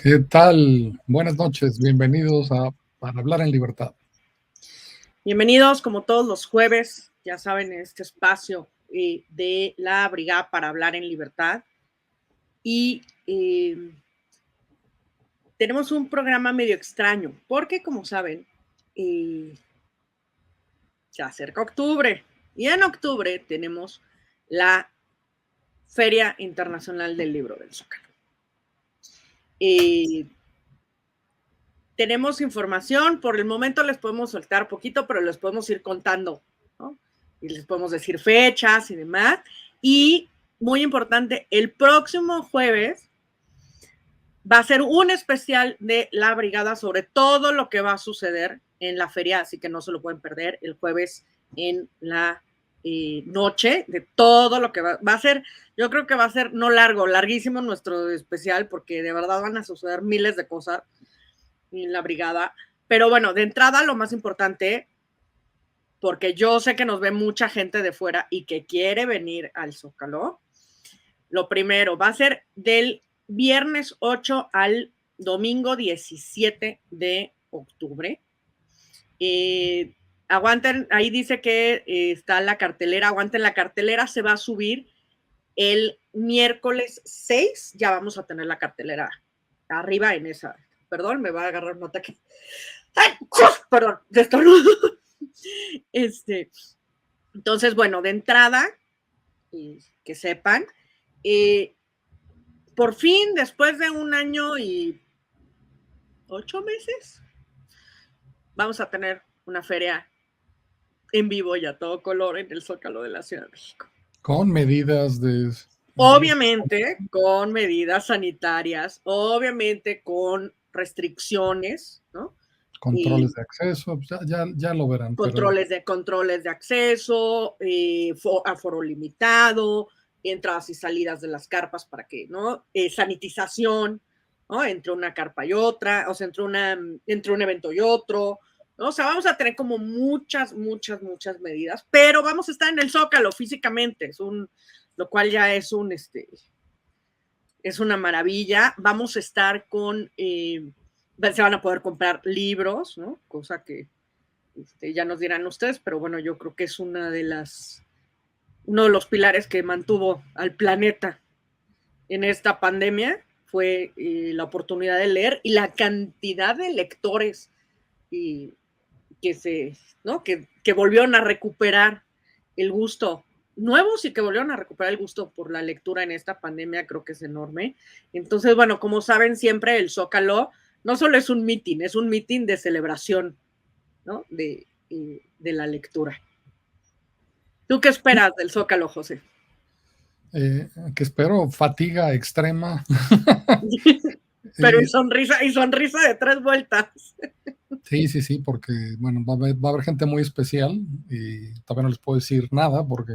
¿Qué tal? Buenas noches, bienvenidos a Para Hablar en Libertad. Bienvenidos, como todos los jueves, ya saben, en este espacio de la Brigada para Hablar en Libertad. Y tenemos un programa medio extraño, porque como saben, se acerca octubre. Y en octubre tenemos la Feria Internacional del Libro del Zócalo. Tenemos información, por el momento les podemos soltar poquito, pero les podemos ir contando, ¿no? Y les podemos decir fechas y demás. Y muy importante, el próximo jueves va a ser un especial de la brigada sobre todo lo que va a suceder en la feria, así que no se lo pueden perder el jueves en la noche, de todo lo que va a ser. Yo creo que va a ser no largo, larguísimo nuestro especial, porque de verdad van a suceder miles de cosas en la brigada. Pero bueno, de entrada lo más importante, porque yo sé que nos ve mucha gente de fuera y que quiere venir al Zócalo. Lo primero va a ser del viernes 8 al domingo 17 de octubre. Aguanten, ahí dice que está la cartelera, aguanten, la cartelera se va a subir el miércoles 6, ya vamos a tener la cartelera arriba en esa. Perdón, me va a agarrar un ataque. ¡Ay! Perdón, de estornudo. Entonces, bueno, de entrada, que sepan, por fin, después de 1 año y 8 meses, vamos a tener una feria en vivo y a todo color en el Zócalo de la Ciudad de México. Con medidas de... Obviamente con medidas sanitarias, obviamente con restricciones, ¿no? Controles de acceso, ya lo verán. Controles de acceso, aforo limitado, entradas y salidas de las carpas para que, ¿no? Sanitización, ¿no? Entre una carpa y otra, o sea, entre un evento y otro, ¿no? O sea, vamos a tener como muchas medidas, pero vamos a estar en el Zócalo físicamente, lo cual ya es es una maravilla. Vamos a estar con, se van a poder comprar libros, ¿no? Cosa que ya nos dirán ustedes, pero bueno, yo creo que es uno de los pilares que mantuvo al planeta en esta pandemia, fue la oportunidad de leer y la cantidad de lectores ¿no? que volvieron a recuperar el gusto, nuevos y que volvieron a recuperar el gusto por la lectura en esta pandemia, creo que es enorme. Entonces, bueno, como saben, siempre el Zócalo no solo es un meeting, es un meeting de celebración, ¿no? De la lectura. ¿Tú qué esperas del Zócalo, José? Que espero fatiga extrema. Pero y sonrisa de 3 vueltas. Sí, porque, bueno, va a haber gente muy especial y todavía no les puedo decir nada porque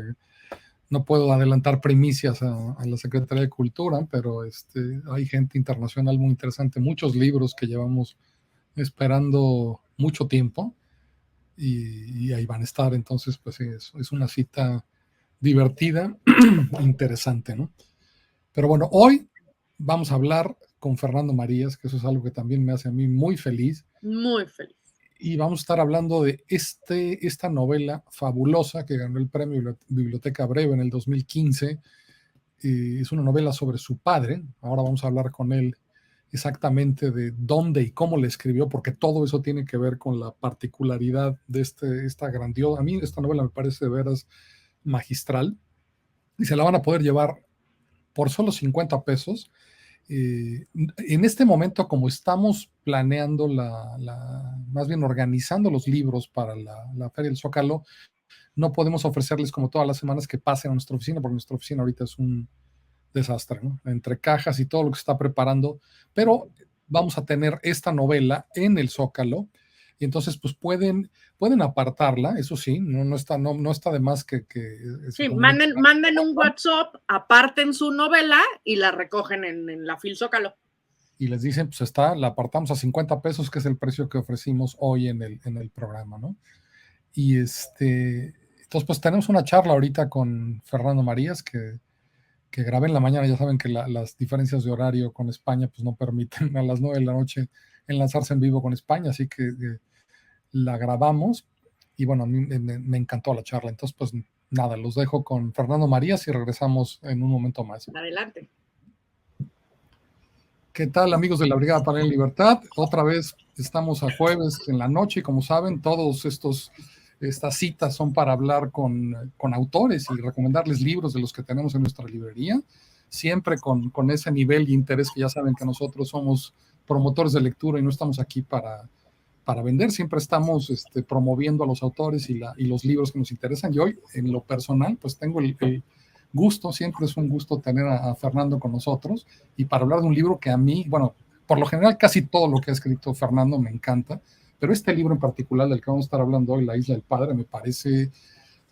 no puedo adelantar primicias a la Secretaría de Cultura, pero hay gente internacional muy interesante, muchos libros que llevamos esperando mucho tiempo y ahí van a estar. Entonces, pues sí, es una cita divertida, interesante, ¿no? Pero bueno, hoy vamos a hablar con Fernando Marías, que eso es algo que también me hace a mí muy feliz. Muy feliz. Y vamos a estar hablando de esta novela fabulosa que ganó el premio Biblioteca Breve en el 2015. Es una novela sobre su padre. Ahora vamos a hablar con él exactamente de dónde y cómo le escribió, porque todo eso tiene que ver con la particularidad de esta grandiosa. A mí esta novela me parece de veras magistral y se la van a poder llevar por solo 50 pesos. En este momento, como estamos planeando más bien organizando los libros para la Feria del Zócalo, no podemos ofrecerles como todas las semanas que pasen a nuestra oficina, porque nuestra oficina ahorita es un desastre, ¿no? Entre cajas y todo lo que se está preparando, pero vamos a tener esta novela en el Zócalo y entonces pues pueden apartarla, eso sí, no está de más que sí, manden un WhatsApp, aparten su novela y la recogen en la FIL Zócalo. Y les dicen, pues la apartamos a 50 pesos, que es el precio que ofrecimos hoy en el programa, ¿no? Y entonces pues tenemos una charla ahorita con Fernando Marías, que que grabé en la mañana. Ya saben que las diferencias de horario con España pues no permiten a las 9 de la noche enlazarse en vivo con España, así que la grabamos y bueno, a mí me encantó la charla. Entonces, pues nada, los dejo con Fernando Marías y regresamos en un momento más. Adelante. ¿Qué tal, amigos de la Brigada para la Libertad? Otra vez estamos a jueves en la noche y como saben, todos estas citas son para hablar con autores y recomendarles libros de los que tenemos en nuestra librería, siempre con ese nivel de interés que ya saben que nosotros somos promotores de lectura y no estamos aquí para vender, siempre estamos promoviendo a los autores y los libros que nos interesan. Y hoy, en lo personal, pues tengo el gusto, siempre es un gusto tener a Fernando con nosotros y para hablar de un libro que a mí, bueno, por lo general casi todo lo que ha escrito Fernando me encanta, pero este libro en particular del que vamos a estar hablando hoy, La Isla del Padre, me parece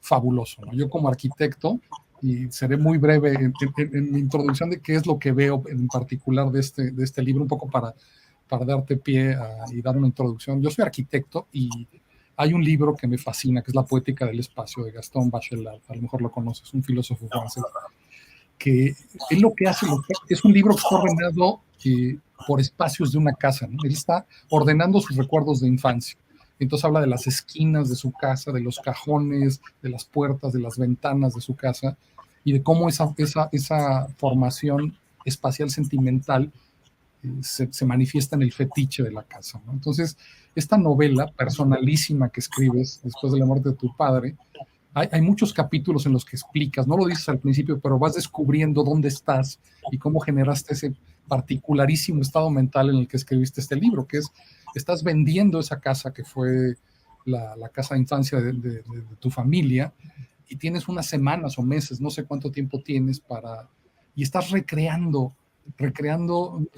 fabuloso, ¿no? Yo como arquitecto, y seré muy breve en mi introducción de qué es lo que veo en particular de este libro, un poco para darte pie y dar una introducción. Yo soy arquitecto y hay un libro que me fascina, que es La Poética del Espacio, de Gaston Bachelard. A lo mejor lo conoces, un filósofo francés, que él lo que hace es un libro que está ordenado por espacios de una casa, ¿no? Él está ordenando sus recuerdos de infancia. Entonces habla de las esquinas de su casa, de los cajones, de las puertas, de las ventanas de su casa, y de cómo esa formación espacial sentimental se manifiesta en el fetiche de la casa, ¿no? Entonces, esta novela personalísima que escribes después de la muerte de tu padre, hay muchos capítulos en los que explicas, no lo dices al principio, pero vas descubriendo dónde estás y cómo generaste ese particularísimo estado mental en el que escribiste este libro, que es, estás vendiendo esa casa que fue la casa de infancia de tu familia y tienes unas semanas o meses, no sé cuánto tiempo tienes y estás recreando,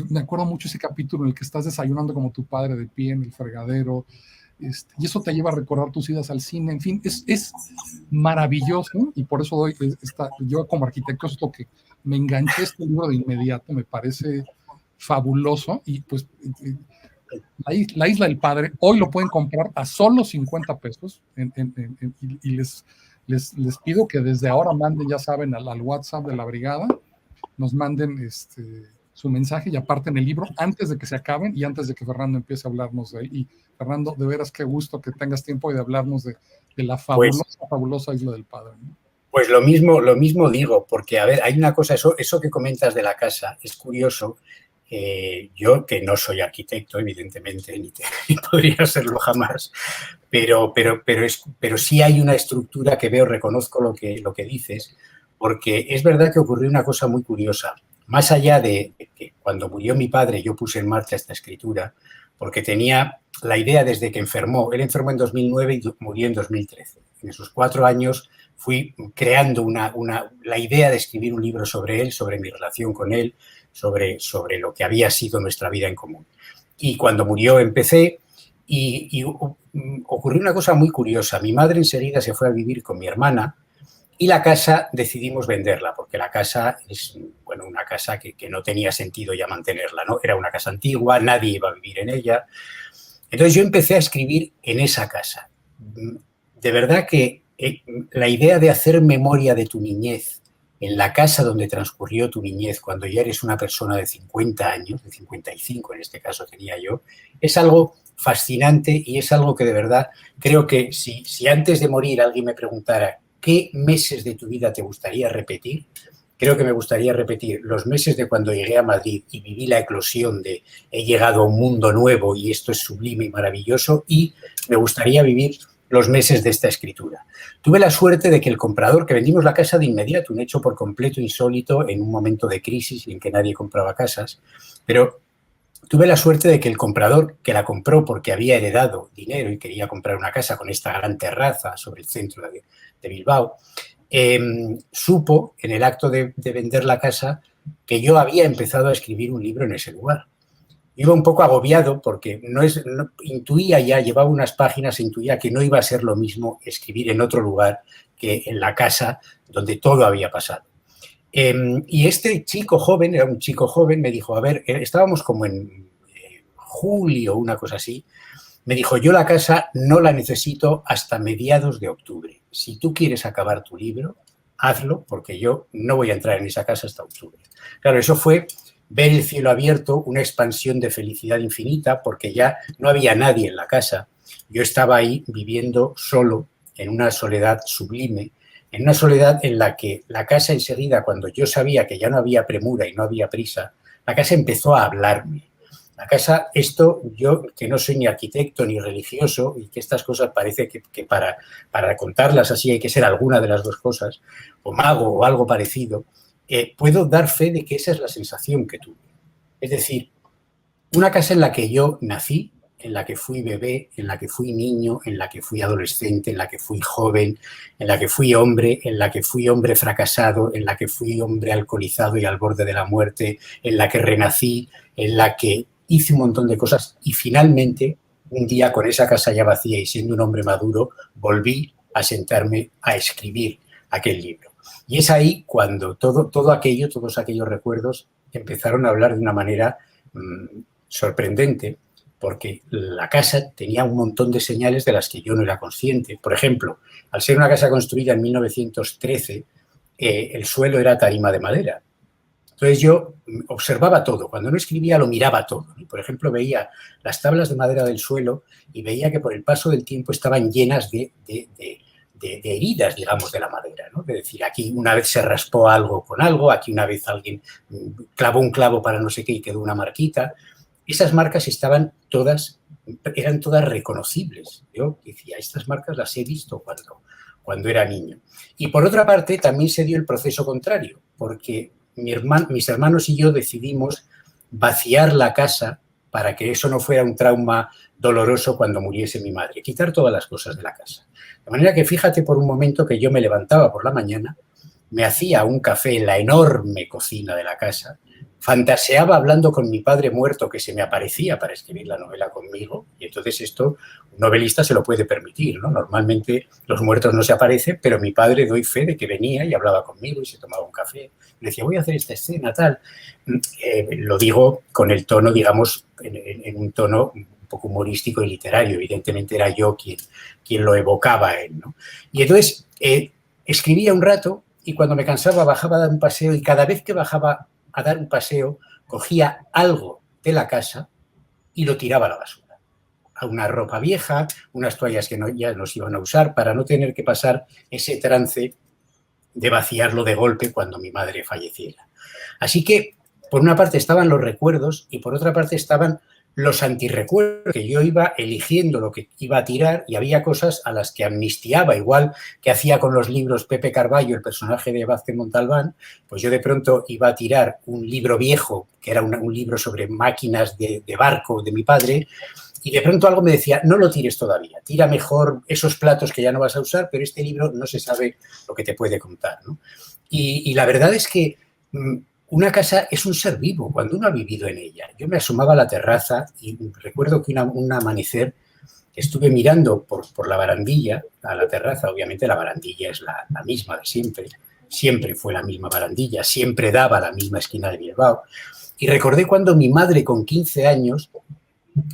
me acuerdo mucho ese capítulo en el que estás desayunando como tu padre de pie en el fregadero, y eso te lleva a recordar tus idas al cine, en fin, es maravilloso y por eso yo como arquitecto es lo que me enganché este libro de inmediato, me parece fabuloso y pues la Isla del Padre, hoy lo pueden comprar a solo 50 pesos y les pido que desde ahora manden, ya saben, al WhatsApp de la brigada, nos manden su mensaje y aparten el libro antes de que se acaben y antes de que Fernando empiece a hablarnos de él. Y Fernando, de veras qué gusto que tengas tiempo de hablarnos de la fabulosa Isla del Padre, ¿no? Pues lo mismo digo, porque a ver, hay una cosa, eso que comentas de la casa, es curioso. Yo, que no soy arquitecto, evidentemente, ni podría serlo jamás, pero sí hay una estructura que veo, reconozco lo que dices, porque es verdad que ocurrió una cosa muy curiosa. Más allá de que cuando murió mi padre yo puse en marcha esta escritura, porque tenía la idea desde que enfermó. Él enfermó en 2009 y murió en 2013. En esos 4 años fui creando la idea de escribir un libro sobre él, sobre mi relación con él, sobre lo que había sido nuestra vida en común. Y cuando murió empecé y ocurrió una cosa muy curiosa. Mi madre enseguida se fue a vivir con mi hermana y la casa decidimos venderla, porque la casa es, bueno, una casa que no tenía sentido ya mantenerla, ¿no? Era una casa antigua, nadie iba a vivir en ella. Entonces yo empecé a escribir en esa casa. De verdad que la idea de hacer memoria de tu niñez en la casa donde transcurrió tu niñez cuando ya eres una persona de 50 años, de 55 en este caso tenía yo, es algo fascinante y es algo que de verdad creo que si antes de morir alguien me preguntara ¿qué meses de tu vida te gustaría repetir? Creo que me gustaría repetir los meses de cuando llegué a Madrid y viví la eclosión de he llegado a un mundo nuevo y esto es sublime y maravilloso, y me gustaría vivir los meses de esta escritura. Tuve la suerte de que el comprador, que vendimos la casa de inmediato, un hecho por completo insólito en un momento de crisis en que nadie compraba casas, pero tuve la suerte de que el comprador, que la compró porque había heredado dinero y quería comprar una casa con esta gran terraza sobre el centro de Bilbao, supo en el acto de vender la casa que yo había empezado a escribir un libro en ese lugar. Iba un poco agobiado porque intuía ya, llevaba unas páginas, intuía que no iba a ser lo mismo escribir en otro lugar que en la casa donde todo había pasado. Y este chico joven, era un chico joven, me dijo, a ver, estábamos como en julio, una cosa así, me dijo, yo la casa no la necesito hasta mediados de octubre. Si tú quieres acabar tu libro, hazlo, porque yo no voy a entrar en esa casa hasta octubre. Claro, eso fue ver el cielo abierto, una expansión de felicidad infinita, porque ya no había nadie en la casa. Yo estaba ahí viviendo solo, en una soledad sublime, en una soledad en la que la casa enseguida, cuando yo sabía que ya no había premura y no había prisa, la casa empezó a hablarme. La casa, esto, yo que no soy ni arquitecto ni religioso y que estas cosas parece que para contarlas así hay que ser alguna de las dos cosas, o mago o algo parecido, puedo dar fe de que esa es la sensación que tuve. Es decir, una casa en la que yo nací, en la que fui bebé, en la que fui niño, en la que fui adolescente, en la que fui joven, en la que fui hombre, en la que fui hombre fracasado, en la que fui hombre alcoholizado y al borde de la muerte, en la que renací, en la que hice un montón de cosas y finalmente, un día con esa casa ya vacía y siendo un hombre maduro, volví a sentarme a escribir aquel libro. Y es ahí cuando todos aquellos recuerdos empezaron a hablar de una manera sorprendente, porque la casa tenía un montón de señales de las que yo no era consciente. Por ejemplo, al ser una casa construida en 1913, el suelo era tarima de madera. Entonces yo observaba todo, cuando no escribía lo miraba todo. Y por ejemplo, veía las tablas de madera del suelo y veía que por el paso del tiempo estaban llenas de heridas, digamos, de la madera, ¿no? Es decir, aquí una vez se raspó algo con algo, aquí una vez alguien clavó un clavo para no sé qué y quedó una marquita. Esas marcas eran todas reconocibles. Yo decía, estas marcas las he visto cuando era niño. Y por otra parte, también se dio el proceso contrario, porque mis hermanos y yo decidimos vaciar la casa para que eso no fuera un trauma doloroso cuando muriese mi madre, quitar todas las cosas de la casa. De manera que fíjate por un momento que yo me levantaba por la mañana, me hacía un café en la enorme cocina de la casa, fantaseaba hablando con mi padre muerto que se me aparecía para escribir la novela conmigo, y entonces esto un novelista se lo puede permitir, ¿no? Normalmente los muertos no se aparecen, pero mi padre, doy fe de que venía y hablaba conmigo y se tomaba un café. Y decía, voy a hacer esta escena, tal. Lo digo con el tono, digamos, en un tono un poco humorístico y literario. Evidentemente era yo quien lo evocaba a él, ¿no? Y entonces escribía un rato y cuando me cansaba bajaba a dar un paseo y cada vez que bajaba a dar un paseo, cogía algo de la casa y lo tiraba a la basura. A una ropa vieja, unas toallas que ya no se iban a usar para no tener que pasar ese trance de vaciarlo de golpe cuando mi madre falleciera. Así que, por una parte estaban los recuerdos y por otra parte estaban los antirrecuerdos, que yo iba eligiendo lo que iba a tirar y había cosas a las que amnistiaba, igual que hacía con los libros Pepe Carballo, el personaje de Vázquez Montalbán, pues yo de pronto iba a tirar un libro viejo, que era un libro sobre máquinas de barco de mi padre, y de pronto algo me decía, no lo tires todavía, tira mejor esos platos que ya no vas a usar, pero este libro no se sabe lo que te puede contar, ¿no? Y la verdad es que una casa es un ser vivo cuando uno ha vivido en ella. Yo me asomaba a la terraza y recuerdo que un amanecer estuve mirando por la barandilla a la terraza. Obviamente la barandilla es la misma de siempre. Siempre fue la misma barandilla, siempre daba a la misma esquina de Bilbao. Y recordé cuando mi madre con 15 años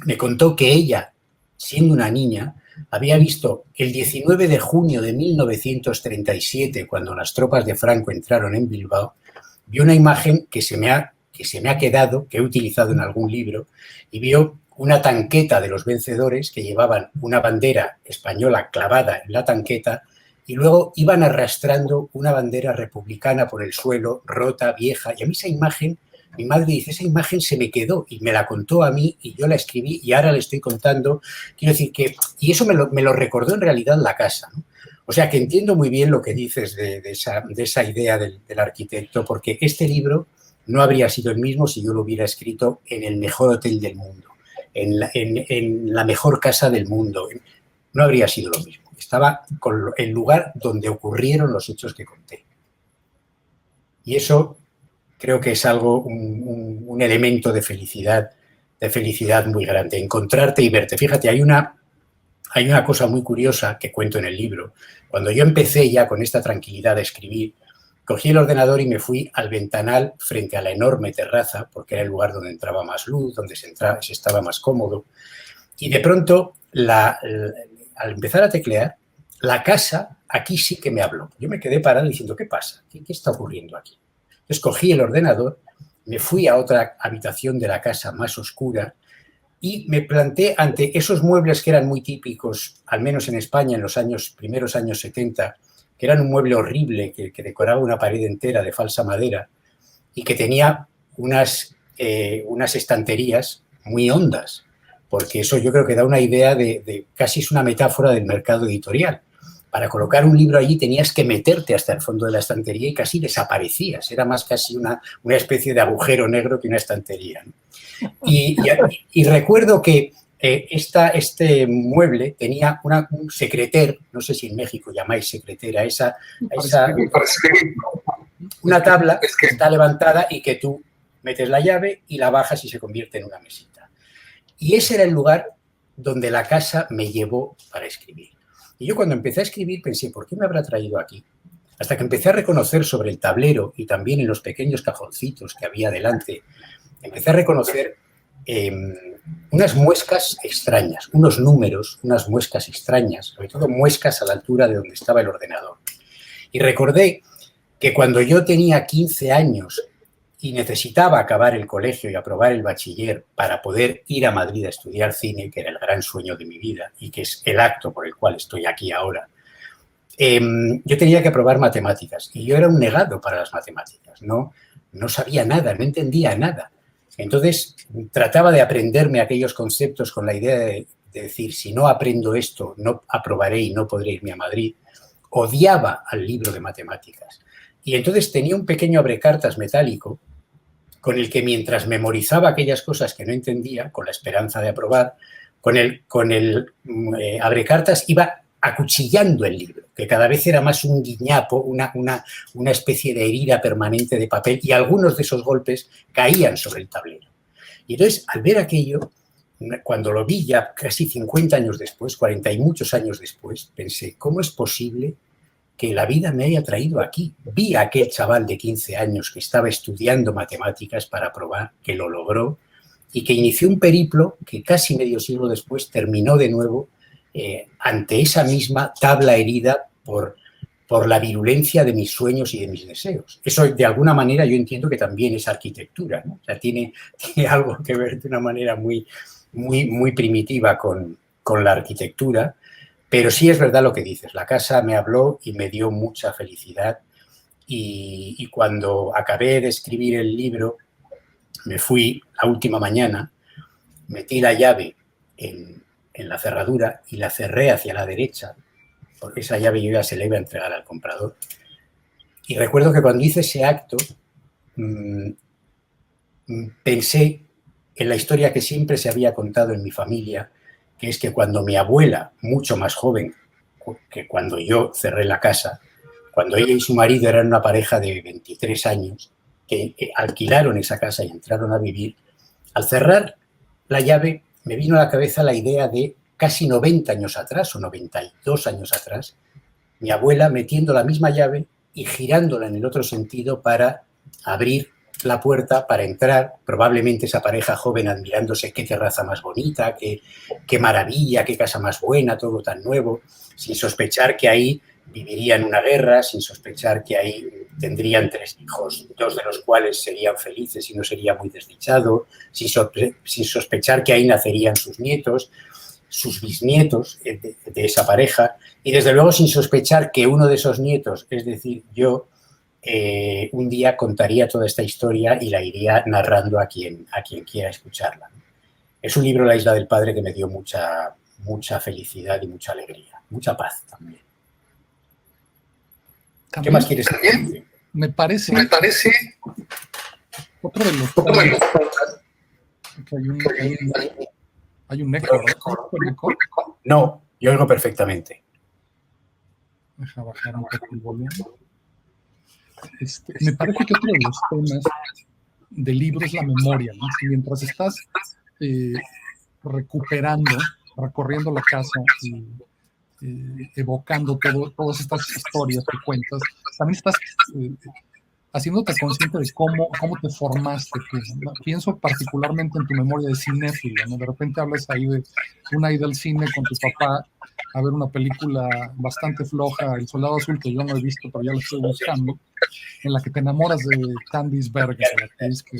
me contó que ella, siendo una niña, había visto el 19 de junio de 1937, cuando las tropas de Franco entraron en Bilbao, vio una imagen que se me ha quedado, que he utilizado en algún libro, y vio una tanqueta de los vencedores que llevaban una bandera española clavada en la tanqueta y luego iban arrastrando una bandera republicana por el suelo, rota, vieja. Y a mí esa imagen, mi madre dice, esa imagen se me quedó y me la contó a mí y yo la escribí y ahora le estoy contando. Quiero decir que, y eso me lo recordó en realidad la casa, ¿no? O sea que entiendo muy bien lo que dices de esa idea del arquitecto, porque este libro no habría sido el mismo si yo lo hubiera escrito en el mejor hotel del mundo, en la mejor casa del mundo. No habría sido lo mismo. Estaba con el lugar donde ocurrieron los hechos que conté. Y eso creo que es algo, un elemento de felicidad muy grande, encontrarte y verte. Fíjate, hay una cosa muy curiosa que cuento en el libro. Cuando yo empecé ya con esta tranquilidad de escribir, cogí el ordenador y me fui al ventanal frente a la enorme terraza, porque era el lugar donde entraba más luz, donde se estaba más cómodo. Y de pronto, al empezar a teclear, la casa aquí sí que me habló. Yo me quedé parado diciendo, ¿qué pasa? ¿Qué está ocurriendo aquí? Entonces cogí el ordenador, me fui a otra habitación de la casa más oscura y me planté ante esos muebles que eran muy típicos, al menos en España en los primeros años 70, que eran un mueble horrible que decoraba una pared entera de falsa madera y que tenía unas estanterías muy hondas, porque eso yo creo que da una idea de casi es una metáfora del mercado editorial. Para colocar un libro allí tenías que meterte hasta el fondo de la estantería y casi desaparecías. Era más casi una especie de agujero negro que una estantería, ¿no? Y recuerdo que este mueble tenía un secreter, no sé si en México llamáis secretera, una tabla que está levantada y que tú metes la llave y la bajas y se convierte en una mesita. Y ese era el lugar donde la casa me llevó para escribir. Y yo cuando empecé a escribir pensé, ¿por qué me habrá traído aquí? Hasta que empecé a reconocer sobre el tablero y también en los pequeños cajoncitos que había delante, empecé a reconocer unas muescas extrañas, unos números, unas muescas extrañas, sobre todo muescas a la altura de donde estaba el ordenador. Y recordé que cuando yo tenía 15 años y necesitaba acabar el colegio y aprobar el bachiller para poder ir a Madrid a estudiar cine, que era el gran sueño de mi vida y que es el acto por el cual estoy aquí ahora, yo tenía que aprobar matemáticas y yo era un negado para las matemáticas, no sabía nada, no entendía nada. Entonces trataba de aprenderme aquellos conceptos con la idea de decir, si no aprendo esto, no aprobaré y no podré irme a Madrid. Odiaba al libro de matemáticas. Y entonces tenía un pequeño abrecartas metálico con el que mientras memorizaba aquellas cosas que no entendía, con la esperanza de aprobar, con el abrecartas iba acuchillando el libro, que cada vez era más un guiñapo, una especie de herida permanente de papel, y algunos de esos golpes caían sobre el tablero. Y entonces, al ver aquello, cuando lo vi ya casi 50 años después, 40 y muchos años después, pensé, ¿cómo es posible que la vida me haya traído aquí? Vi a aquel chaval de 15 años que estaba estudiando matemáticas para aprobar, que lo logró y que inició un periplo que casi medio siglo después terminó de nuevo ante esa misma tabla herida por la virulencia de mis sueños y de mis deseos. Eso, de alguna manera, yo entiendo que también es arquitectura, ¿no? O sea, tiene algo que ver de una manera muy, muy, muy primitiva con la arquitectura, pero sí es verdad lo que dices. La casa me habló y me dio mucha felicidad y cuando acabé de escribir el libro, me fui la última mañana, metí la llave en la cerradura y la cerré hacia la derecha, porque esa llave yo ya se la iba a entregar al comprador. Y recuerdo que cuando hice ese acto, pensé en la historia que siempre se había contado en mi familia, que es que cuando mi abuela, mucho más joven que cuando yo cerré la casa, cuando ella y su marido eran una pareja de 23 años, que alquilaron esa casa y entraron a vivir, al cerrar la llave me vino a la cabeza la idea de casi 90 años atrás o 92 años atrás, mi abuela metiendo la misma llave y girándola en el otro sentido para abrir la puerta, para entrar, probablemente esa pareja joven admirándose qué terraza más bonita, qué maravilla, qué casa más buena, todo tan nuevo, sin sospechar que ahí vivirían una guerra, sin sospechar que ahí tendrían 3 hijos, 2 de los cuales serían felices y no sería muy desdichado, sin sospechar que ahí nacerían sus nietos, sus bisnietos de esa pareja, y desde luego sin sospechar que uno de esos nietos, es decir, yo, un día contaría toda esta historia y la iría narrando a quien quiera escucharla. Es un libro, La isla del padre, que me dio mucha felicidad y mucha alegría, mucha paz también. ¿Qué más quieres decir? Me parece otro de los hay un eco, ¿verdad? No, yo oigo perfectamente. Deja bajar un poco el volumen. Me parece que otro de los temas del libro es la memoria, ¿no? Si mientras estás recorriendo la casa y evocando todas estas historias que cuentas, también estás haciéndote consciente de cómo te formaste tú, ¿no? Pienso particularmente en tu memoria de cinéfilo, ¿no? De repente hablas ahí de una ida al cine con tu papá a ver una película bastante floja, El Soldado Azul, que yo no he visto, pero ya la estoy buscando, en la que te enamoras de Candice Bergen, la actriz que...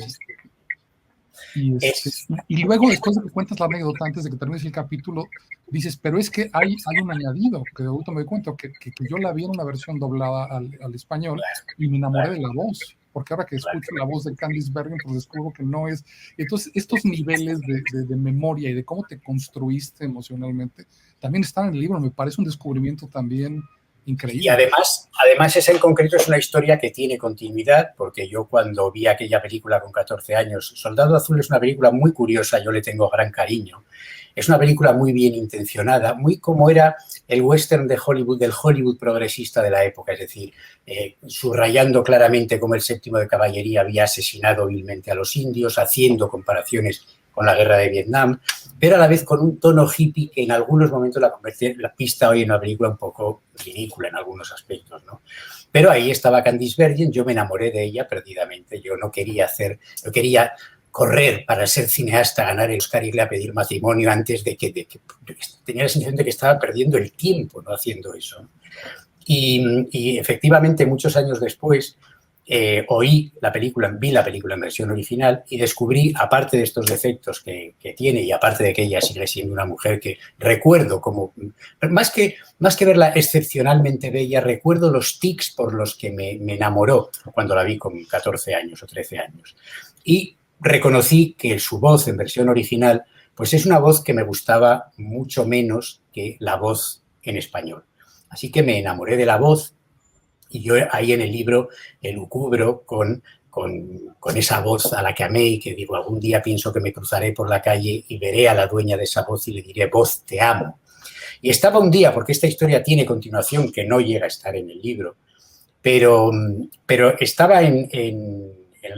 Y luego, después de que cuentas la anécdota, antes de que termines el capítulo, dices, pero es que hay un añadido, que de ahorita me doy cuenta, que yo la vi en una versión doblada al español y me enamoré de la voz, porque ahora que escucho la voz de Candice Bergen, pues descubro que no es... Entonces, estos niveles de memoria y de cómo te construiste emocionalmente, también están en el libro, me parece un descubrimiento también increíble. Y además esa en concreto es una historia que tiene continuidad, porque yo cuando vi aquella película con 14 años, Soldado Azul es una película muy curiosa, yo le tengo gran cariño. Es una película muy bien intencionada, muy como era el western de Hollywood, del Hollywood progresista de la época, es decir, subrayando claramente cómo el séptimo de caballería había asesinado vilmente a los indios, haciendo comparaciones con la guerra de Vietnam, pero a la vez con un tono hippie que en algunos momentos la pista hoy en una película un poco ridícula en algunos aspectos, ¿no? Pero ahí estaba Candice Bergen, yo me enamoré de ella perdidamente, yo quería correr para ser cineasta, ganar el Oscar, irle a pedir matrimonio antes de que tenía la sensación de que estaba perdiendo el tiempo, ¿no?, haciendo eso. Y efectivamente, muchos años después, vi la película en versión original y descubrí, aparte de estos defectos que tiene y aparte de que ella sigue siendo una mujer que recuerdo como, más que verla excepcionalmente bella, recuerdo los tics por los que me enamoró cuando la vi con 14 años o 13 años. Y reconocí que su voz en versión original pues es una voz que me gustaba mucho menos que la voz en español. Así que me enamoré de la voz y yo ahí en el libro elucubro con esa voz a la que amé y que digo, algún día pienso que me cruzaré por la calle y veré a la dueña de esa voz y le diré, voz, te amo. Y estaba un día, porque esta historia tiene continuación que no llega a estar en el libro, pero estaba en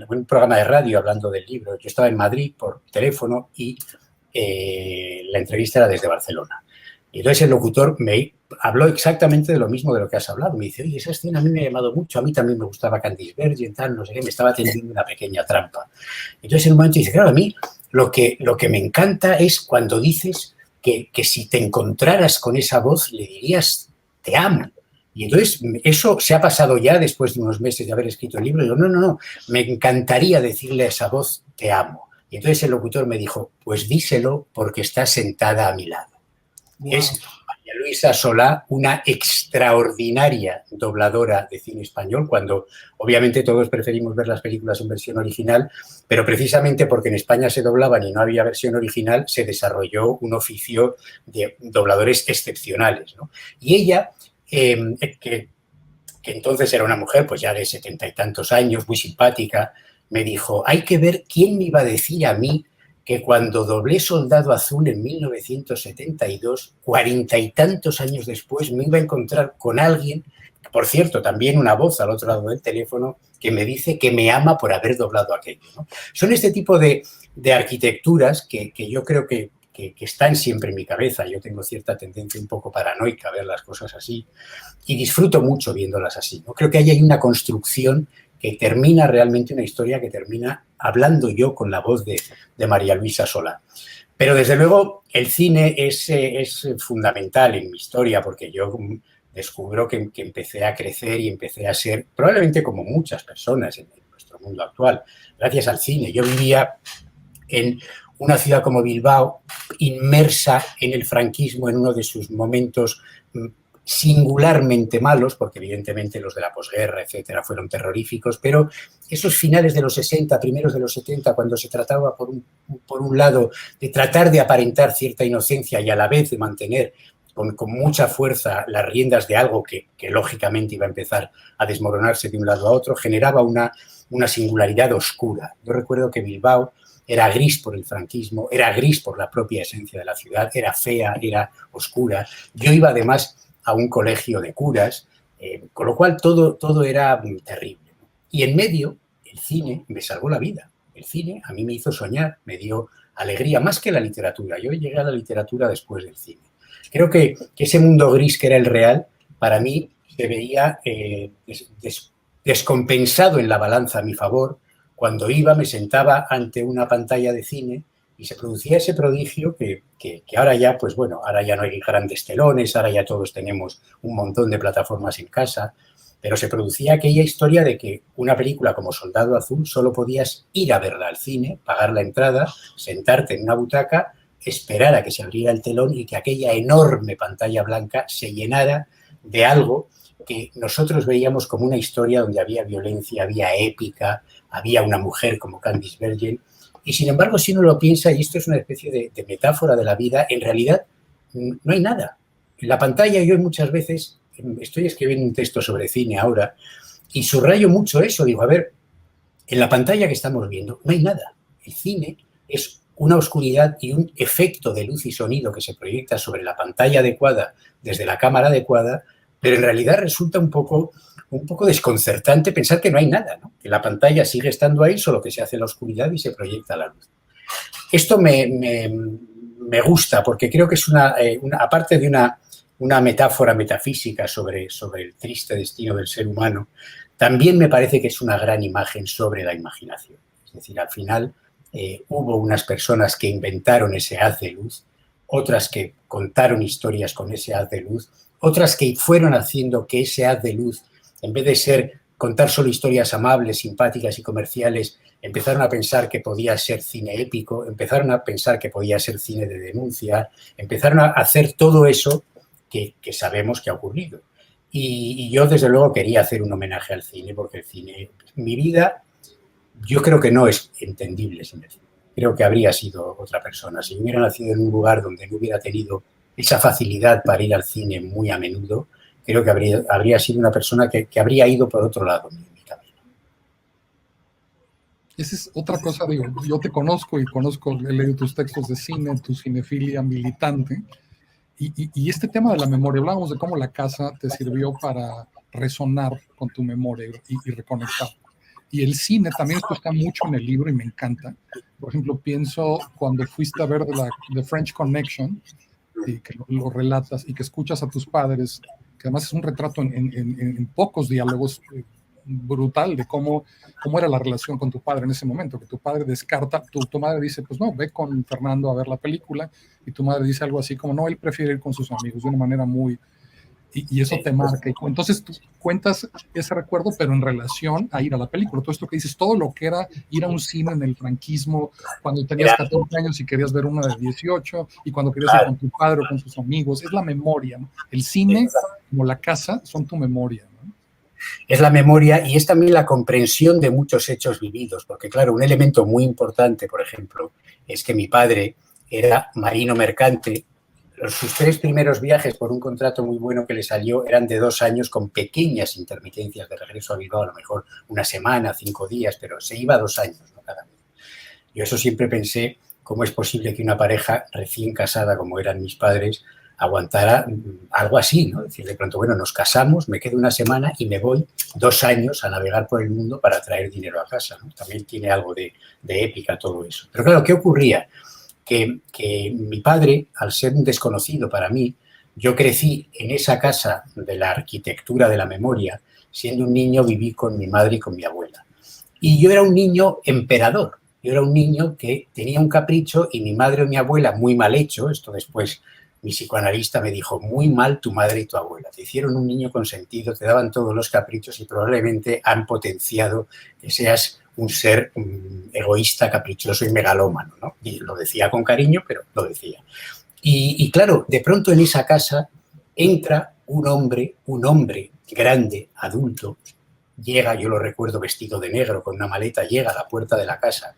un programa de radio hablando del libro. Yo estaba en Madrid por teléfono y la entrevista era desde Barcelona. Y entonces el locutor me habló exactamente de lo mismo de lo que has hablado. Me dice, oye, esa escena a mí me ha llamado mucho, a mí también me gustaba Candice Bergen, tal, no sé qué, me estaba tendiendo una pequeña trampa. Entonces en un momento dice, claro, a mí lo que me encanta es cuando dices que si te encontraras con esa voz le dirías, te amo. Y entonces eso se ha pasado ya después de unos meses de haber escrito el libro. Y digo, no, me encantaría decirle a esa voz, te amo. Y entonces el locutor me dijo, pues díselo porque está sentada a mi lado. Wow. Es María Luisa Solá, una extraordinaria dobladora de cine español, cuando obviamente todos preferimos ver las películas en versión original, pero precisamente porque en España se doblaban y no había versión original, se desarrolló un oficio de dobladores excepcionales, ¿no? Y ella, que entonces era una mujer pues ya de 70 y tantos años, muy simpática, me dijo, hay que ver quién me iba a decir a mí que cuando doblé Soldado Azul en 1972, 40 y tantos años después, me iba a encontrar con alguien, por cierto, también una voz al otro lado del teléfono, que me dice que me ama por haber doblado aquello, ¿no? Son este tipo de arquitecturas que yo creo que están siempre en mi cabeza. Yo tengo cierta tendencia un poco paranoica a ver las cosas así y disfruto mucho viéndolas así, ¿no? Creo que ahí hay una construcción que termina realmente una historia que termina hablando yo con la voz de María Luisa Solá. Pero desde luego el cine es fundamental en mi historia porque yo descubro que empecé a crecer y empecé a ser, probablemente como muchas personas en nuestro mundo actual, gracias al cine. Yo vivía en una ciudad como Bilbao, inmersa en el franquismo en uno de sus momentos singularmente malos, porque evidentemente los de la posguerra, etcétera, fueron terroríficos, pero esos finales de los 60, primeros de los 70, cuando se trataba, por un lado, de tratar de aparentar cierta inocencia y a la vez de mantener con mucha fuerza las riendas de algo que lógicamente iba a empezar a desmoronarse de un lado a otro, generaba una singularidad oscura. Yo recuerdo que Bilbao era gris por el franquismo, era gris por la propia esencia de la ciudad, era fea, era oscura. Yo iba además a un colegio de curas, con lo cual todo era terrible. Y en medio, el cine me salvó la vida. El cine a mí me hizo soñar, me dio alegría, más que la literatura. Yo llegué a la literatura después del cine. Creo que ese mundo gris que era el real, para mí se veía descompensado en la balanza a mi favor. Cuando iba, me sentaba ante una pantalla de cine Y se producía ese prodigio que ahora ya, pues bueno, ahora ya no hay grandes telones, ahora ya todos tenemos un montón de plataformas en casa, pero se producía aquella historia de que una película como Soldado Azul solo podías ir a verla al cine, pagar la entrada, sentarte en una butaca, esperar a que se abriera el telón y que aquella enorme pantalla blanca se llenara de algo que nosotros veíamos como una historia donde había violencia, había épica, había una mujer como Candice Bergen. Y sin embargo, si uno lo piensa, y esto es una especie de metáfora de la vida, en realidad no hay nada. En la pantalla yo muchas veces estoy escribiendo un texto sobre cine ahora y subrayo mucho eso. Digo, a ver, en la pantalla que estamos viendo no hay nada. El cine es una oscuridad y un efecto de luz y sonido que se proyecta sobre la pantalla adecuada desde la cámara adecuada, pero en realidad resulta un poco desconcertante pensar que no hay nada, ¿no? Que la pantalla sigue estando ahí, solo que se hace la oscuridad y se proyecta la luz. Esto me gusta porque creo que es aparte de una metáfora metafísica sobre el triste destino del ser humano, también me parece que es una gran imagen sobre la imaginación. Es decir, al final hubo unas personas que inventaron ese haz de luz, otras que contaron historias con ese haz de luz, otras que fueron haciendo que ese haz de luz, en vez de ser contar solo historias amables, simpáticas y comerciales, empezaron a pensar que podía ser cine épico, empezaron a pensar que podía ser cine de denuncia, empezaron a hacer todo eso que sabemos que ha ocurrido. Y yo, desde luego, quería hacer un homenaje al cine, porque el cine, mi vida, yo creo que no es entendible sin el cine. Creo que habría sido otra persona. Si hubiera nacido en un lugar donde no hubiera tenido esa facilidad para ir al cine muy a menudo, creo que habría sido una persona que habría ido por otro lado en mi camino. Esa es otra cosa, digo, yo te conozco he leído tus textos de cine, tu cinefilia militante, y este tema de la memoria, hablábamos de cómo la casa te sirvió para resonar con tu memoria y reconectar. Y el cine también, esto está mucho en el libro y me encanta. Por ejemplo, pienso cuando fuiste a ver The French Connection, y que lo relatas y que escuchas a tus padres, que además es un retrato en pocos diálogos brutal de cómo era la relación con tu padre en ese momento, que tu padre descarta, tu madre dice, pues no, ve con Fernando a ver la película, y tu madre dice algo así como, no, él prefiere ir con sus amigos, de una manera muy... Y eso te marca. Entonces tú cuentas ese recuerdo, pero en relación a ir a la película. Todo esto que dices, todo lo que era ir a un cine en el franquismo, cuando tenías 14 años y querías ver una de 18, y cuando querías ir con tu padre o con tus amigos, es la memoria, ¿no? El cine, como la casa, son tu memoria, ¿no? Es la memoria y es también la comprensión de muchos hechos vividos, porque claro, un elemento muy importante, por ejemplo, es que mi padre era marino mercante. Sus 3 primeros viajes por un contrato muy bueno que le salió eran de 2 años con pequeñas intermitencias de regreso a Bilbao, a lo mejor una semana, 5 días, pero se iba 2 años, ¿no? Cada vez. Yo eso siempre pensé, ¿cómo es posible que una pareja recién casada, como eran mis padres, aguantara algo así, ¿no? Es decir, de pronto, bueno, nos casamos, me quedo una semana y me voy 2 años a navegar por el mundo para traer dinero a casa, ¿no? También tiene algo de épica todo eso. Pero claro, ¿qué ocurría? Que mi padre, al ser un desconocido para mí, yo crecí en esa casa de la arquitectura de la memoria. Siendo un niño viví con mi madre y con mi abuela. Y yo era un niño emperador. Yo era un niño que tenía un capricho y mi madre o mi abuela, muy mal hecho, esto después mi psicoanalista me dijo, muy mal tu madre y tu abuela. Te hicieron un niño consentido, te daban todos los caprichos y probablemente han potenciado que seas un ser egoísta, caprichoso y megalómano, ¿no? Y lo decía con cariño, pero lo decía. Y claro, de pronto en esa casa entra un hombre grande, adulto, llega, yo lo recuerdo vestido de negro, con una maleta, llega a la puerta de la casa.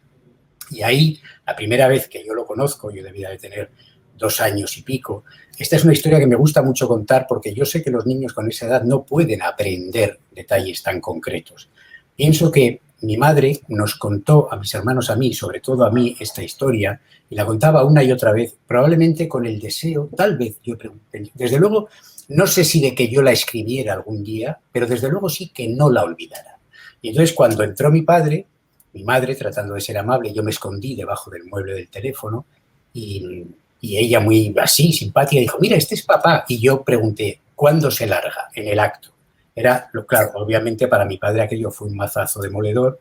Y ahí, la primera vez que yo lo conozco, yo debía de tener 2 años y pico. Esta es una historia que me gusta mucho contar porque yo sé que los niños con esa edad no pueden aprender detalles tan concretos. Pienso que mi madre nos contó a mis hermanos, a mí, sobre todo a mí, esta historia, y la contaba una y otra vez, probablemente con el deseo, tal vez, yo pregunté, desde luego, no sé si de que yo la escribiera algún día, pero desde luego sí que no la olvidara. Y entonces cuando entró mi padre, mi madre, tratando de ser amable, yo me escondí debajo del mueble del teléfono y ella muy así, simpática, dijo, mira, este es papá. Y yo pregunté, ¿cuándo se larga? En el acto. Era, claro, obviamente para mi padre aquello fue un mazazo demoledor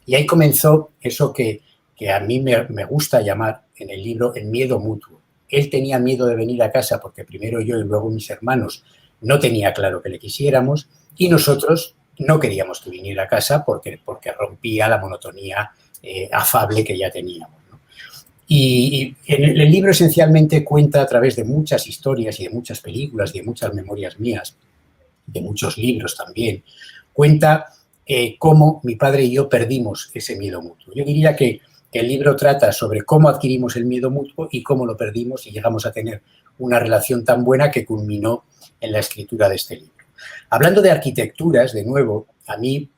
y ahí comenzó eso que que a mí me gusta llamar en el libro el miedo mutuo. Él tenía miedo de venir a casa porque primero yo y luego mis hermanos no tenía claro que le quisiéramos, y nosotros no queríamos que viniera a casa porque rompía la monotonía afable que ya teníamos, ¿no? Y el libro esencialmente cuenta a través de muchas historias y de muchas películas, de muchas memorias mías, de muchos libros también, cuenta cómo mi padre y yo perdimos ese miedo mutuo. Yo diría que el libro trata sobre cómo adquirimos el miedo mutuo y cómo lo perdimos y llegamos a tener una relación tan buena que culminó en la escritura de este libro. Hablando de arquitecturas, de nuevo, a mí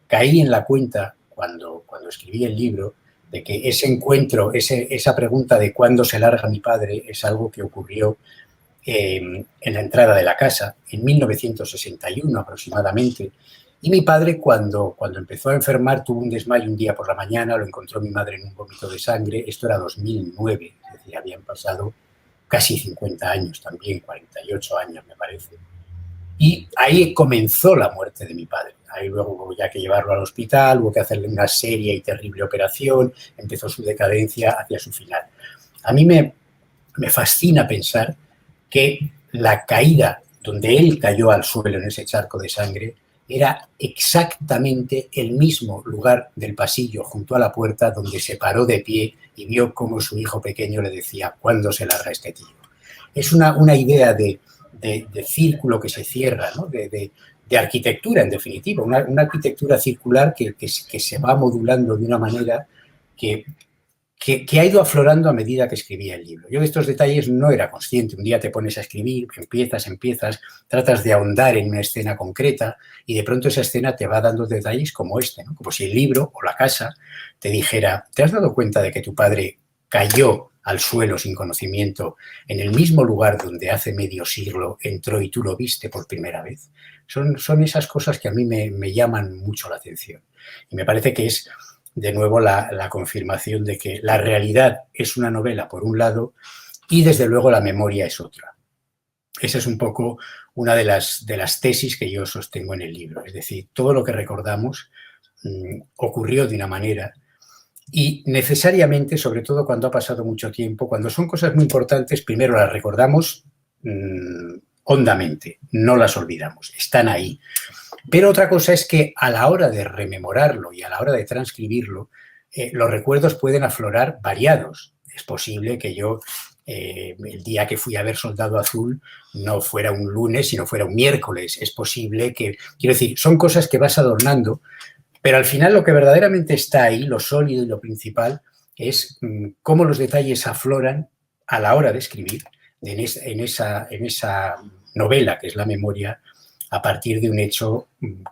caí en la cuenta cuando escribí el libro de que ese encuentro, esa pregunta de cuándo se larga mi padre es algo que ocurrió en la entrada de la casa en 1961 aproximadamente. Y mi padre, cuando empezó a enfermar, tuvo un desmayo un día por la mañana, lo encontró mi madre en un vómito de sangre. Esto era 2009, es decir, habían pasado casi 50 años también, 48 años me parece. Y ahí comenzó la muerte de mi padre. Ahí luego hubo ya que llevarlo al hospital, hubo que hacerle una seria y terrible operación, empezó su decadencia hacia su final. A mí me fascina pensar que la caída donde él cayó al suelo en ese charco de sangre era exactamente el mismo lugar del pasillo junto a la puerta donde se paró de pie y vio cómo su hijo pequeño le decía: ¿cuándo se larga este tío? Es una idea de círculo que se cierra, ¿no? de arquitectura, en definitiva, una arquitectura circular que se va modulando de una manera que ha ido aflorando a medida que escribía el libro. Yo de estos detalles no era consciente. Un día te pones a escribir, empiezas, tratas de ahondar en una escena concreta y de pronto esa escena te va dando detalles como este, ¿no? Como si el libro o la casa te dijera: ¿te has dado cuenta de que tu padre cayó al suelo sin conocimiento en el mismo lugar donde hace medio siglo entró y tú lo viste por primera vez? Son esas cosas que a mí me llaman mucho la atención. Y me parece que es, de nuevo, la confirmación de que la realidad es una novela, por un lado, y desde luego la memoria es otra. Esa es un poco una de las tesis que yo sostengo en el libro. Es decir, todo lo que recordamos ocurrió de una manera, y necesariamente, sobre todo cuando ha pasado mucho tiempo, cuando son cosas muy importantes, primero las recordamos hondamente, no las olvidamos, están ahí. Pero otra cosa es que a la hora de rememorarlo y a la hora de transcribirlo, los recuerdos pueden aflorar variados. Es posible que yo, el día que fui a ver Soldado Azul, no fuera un lunes, sino fuera un miércoles. Es posible que, quiero decir, son cosas que vas adornando, pero al final lo que verdaderamente está ahí, lo sólido y lo principal, es cómo los detalles afloran a la hora de escribir en esa novela que es la memoria, a partir de un hecho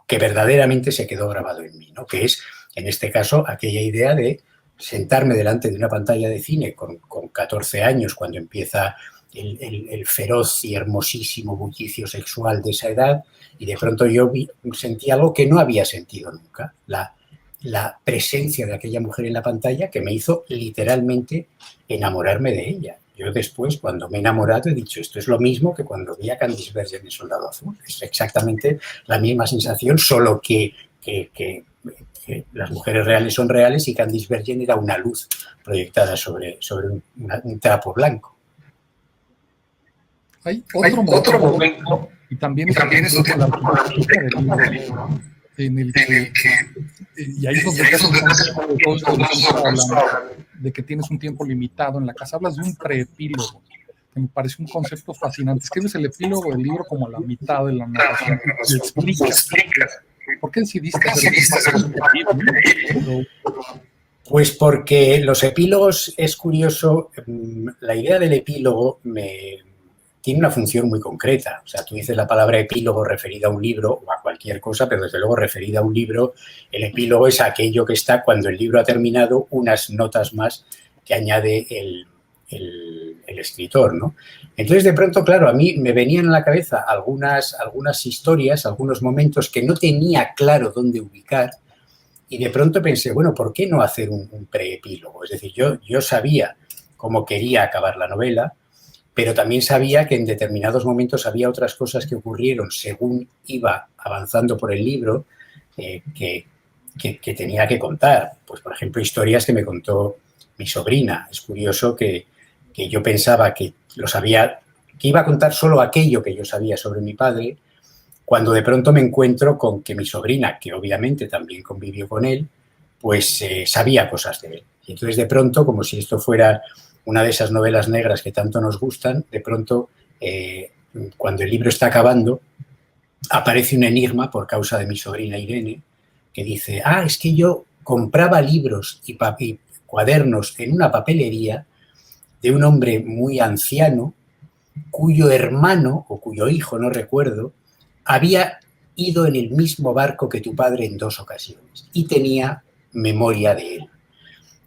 que verdaderamente se quedó grabado en mí, ¿no? Que es, en este caso, aquella idea de sentarme delante de una pantalla de cine con 14 años, cuando empieza el feroz y hermosísimo bullicio sexual de esa edad, y de pronto yo sentí algo que no había sentido nunca, la presencia de aquella mujer en la pantalla, que me hizo literalmente enamorarme de ella. Yo después, cuando me he enamorado, he dicho: esto es lo mismo que cuando vi a Candice Bergen en Soldado Azul. Es exactamente la misma sensación, solo que las mujeres reales son reales y Candice Bergen era una luz proyectada sobre un trapo blanco. Hay otro momento, y también es la arquitectura del libro, en el que, y ahí es donde de que tienes un tiempo limitado en la casa. Hablas de un preepílogo, que me parece un concepto fascinante. Escribes el epílogo del libro como a la mitad de la narración. Te explicas. ¿Por qué decidiste hacer un epílogo? Pues porque los epílogos, es curioso, la idea del epílogo tiene una función muy concreta. O sea, tú dices la palabra epílogo referida a un libro o a cualquier cosa, pero desde luego referida a un libro, el epílogo es aquello que está cuando el libro ha terminado, unas notas más que añade el escritor, ¿no? Entonces, de pronto, claro, a mí me venían a la cabeza algunas historias, algunos momentos que no tenía claro dónde ubicar, y de pronto pensé, bueno, ¿por qué no hacer un preepílogo? Es decir, yo sabía cómo quería acabar la novela, pero también sabía que en determinados momentos había otras cosas que ocurrieron según iba avanzando por el libro, que que tenía que contar. Pues, por ejemplo, historias que me contó mi sobrina. Es curioso que yo pensaba que que iba a contar solo aquello que yo sabía sobre mi padre, cuando de pronto me encuentro con que mi sobrina, que obviamente también convivió con él, pues sabía cosas de él. Y entonces de pronto, como si esto fuera una de esas novelas negras que tanto nos gustan, de pronto, cuando el libro está acabando, aparece un enigma por causa de mi sobrina Irene, que dice, es que yo compraba libros y cuadernos en una papelería de un hombre muy anciano, cuyo hermano, o cuyo hijo, no recuerdo, había ido en el mismo barco que tu padre en 2 ocasiones y tenía memoria de él.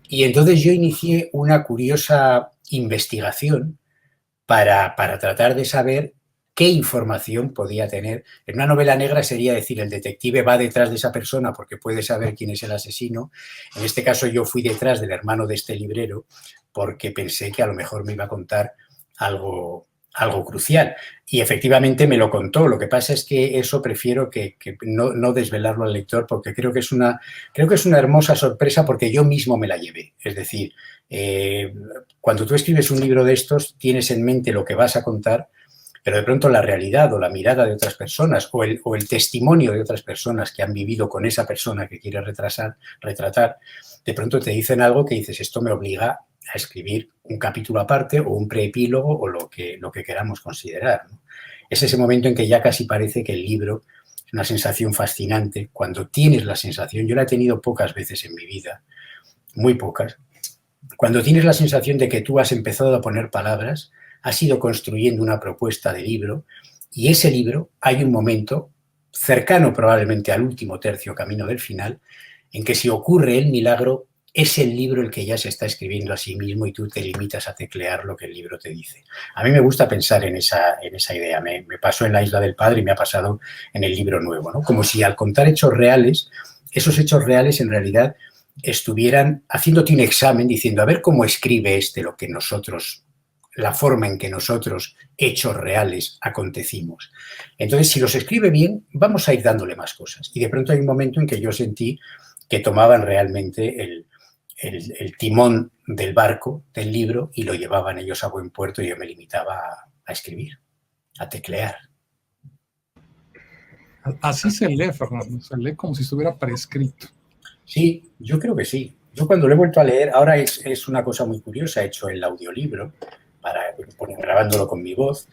Y entonces yo inicié una curiosa investigación para tratar de saber qué información podía tener. En una novela negra sería decir, el detective va detrás de esa persona porque puede saber quién es el asesino. En este caso yo fui detrás del hermano de este librero porque pensé que a lo mejor me iba a contar algo crucial. Y efectivamente me lo contó. Lo que pasa es que eso prefiero que no desvelarlo al lector, porque creo que es una hermosa sorpresa, porque yo mismo me la llevé. Es decir, cuando tú escribes un libro de estos, tienes en mente lo que vas a contar, pero de pronto la realidad o la mirada de otras personas o el testimonio de otras personas que han vivido con esa persona que quieres retratar, de pronto te dicen algo que dices, esto me obliga a escribir un capítulo aparte o un preepílogo o lo que queramos considerar, ¿no? Es ese momento en que ya casi parece que el libro es una sensación fascinante. Cuando tienes la sensación, yo la he tenido pocas veces en mi vida, muy pocas, cuando tienes la sensación de que tú has empezado a poner palabras, has ido construyendo una propuesta de libro y ese libro, hay un momento cercano probablemente al último tercio, camino del final, en que si ocurre el milagro, es el libro el que ya se está escribiendo a sí mismo y tú te limitas a teclear lo que el libro te dice. A mí me gusta pensar en esa idea. Me pasó en La Isla del Padre y me ha pasado en el libro nuevo, ¿no? Como si al contar hechos reales, esos hechos reales en realidad estuvieran haciéndote un examen diciendo, a ver cómo escribe lo que nosotros, la forma en que nosotros, hechos reales, acontecimos. Entonces, si los escribe bien, vamos a ir dándole más cosas. Y de pronto hay un momento en que yo sentí que tomaban realmente el timón del barco, del libro, y lo llevaban ellos a buen puerto y yo me limitaba a escribir, a teclear. Así se lee, Fernando, se lee como si estuviera prescrito. Sí, yo creo que sí. Yo cuando lo he vuelto a leer, ahora es una cosa muy curiosa, he hecho el audiolibro, grabándolo con mi voz,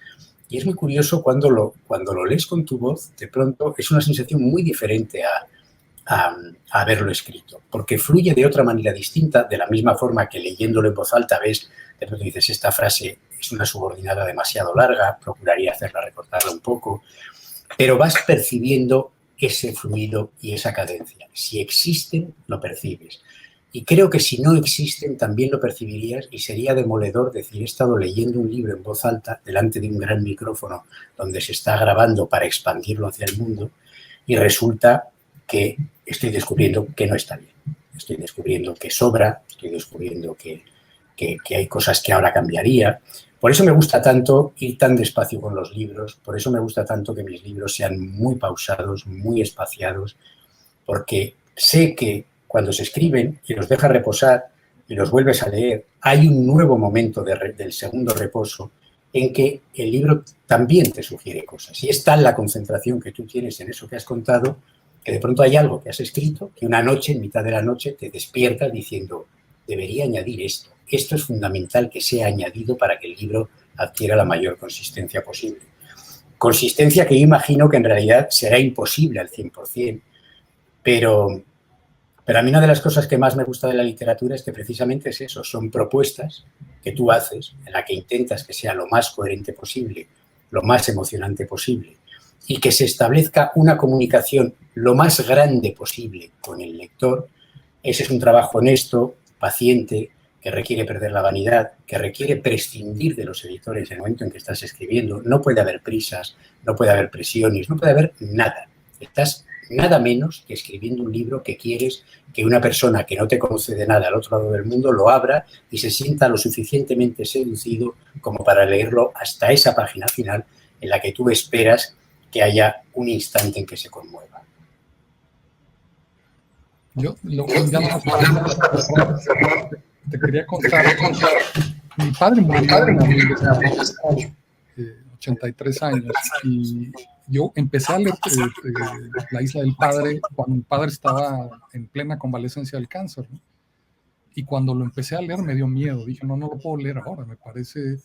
y es muy curioso cuando lo lees con tu voz, de pronto es una sensación muy diferente a haberlo escrito, porque fluye de otra manera distinta, de la misma forma que leyéndolo en voz alta ves, de pronto dices, esta frase es una subordinada demasiado larga, procuraría hacerla recortarla un poco, pero vas percibiendo ese fluido y esa cadencia. Si existen, lo percibes. Y creo que si no existen, también lo percibirías y sería demoledor decir, he estado leyendo un libro en voz alta delante de un gran micrófono donde se está grabando para expandirlo hacia el mundo y resulta que estoy descubriendo que no está bien. Estoy descubriendo que sobra, estoy descubriendo que hay cosas que ahora cambiaría. Por eso me gusta tanto ir tan despacio con los libros, por eso me gusta tanto que mis libros sean muy pausados, muy espaciados, porque sé que cuando se escriben y los dejas reposar y los vuelves a leer, hay un nuevo momento del segundo reposo en que el libro también te sugiere cosas. Y es tal la concentración que tú tienes en eso que has contado, que de pronto hay algo que has escrito, que una noche, en mitad de la noche, te despiertas diciendo, debería añadir esto. Esto es fundamental que sea añadido para que el libro adquiera la mayor consistencia posible. Consistencia que yo imagino que en realidad será imposible al 100%, pero a mí una de las cosas que más me gusta de la literatura es que precisamente es eso, son propuestas que tú haces en la que intentas que sea lo más coherente posible, lo más emocionante posible y que se establezca una comunicación lo más grande posible con el lector. Ese es un trabajo honesto, paciente, que requiere perder la vanidad, que requiere prescindir de los editores en el momento en que estás escribiendo. No puede haber prisas, no puede haber presiones, no puede haber nada. Estás nada menos que escribiendo un libro que quieres que una persona que no te conoce de nada al otro lado del mundo lo abra y se sienta lo suficientemente seducido como para leerlo hasta esa página final en la que tú esperas que haya un instante en que se conmueva. Yo ya no, te quería contar. Mi padre murió en abril de 83 años, y yo empecé a leer La Isla del Padre cuando mi padre estaba en plena convalecencia del cáncer, ¿no? Y cuando lo empecé a leer me dio miedo. Dije, no lo puedo leer ahora, me parece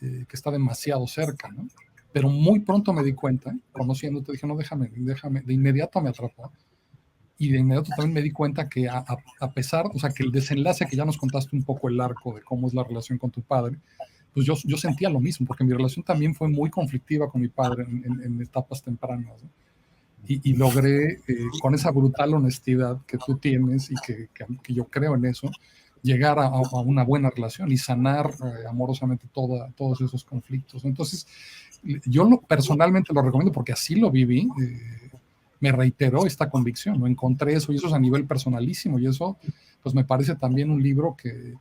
que está demasiado cerca, ¿no? Pero muy pronto me di cuenta, conociéndote, dije, no, déjame, de inmediato me atrapó. Y de inmediato también me di cuenta que a pesar, o sea, que el desenlace, que ya nos contaste un poco el arco de cómo es la relación con tu padre, pues yo sentía lo mismo, porque mi relación también fue muy conflictiva con mi padre en etapas tempranas, ¿no? Y logré, con esa brutal honestidad que tú tienes y que yo creo en eso, llegar a una buena relación y sanar amorosamente todos esos conflictos. Entonces, yo personalmente lo recomiendo porque así lo viví. Me reiteró esta convicción, ¿no? Encontré eso, y eso es a nivel personalísimo, y eso pues me parece también un libro que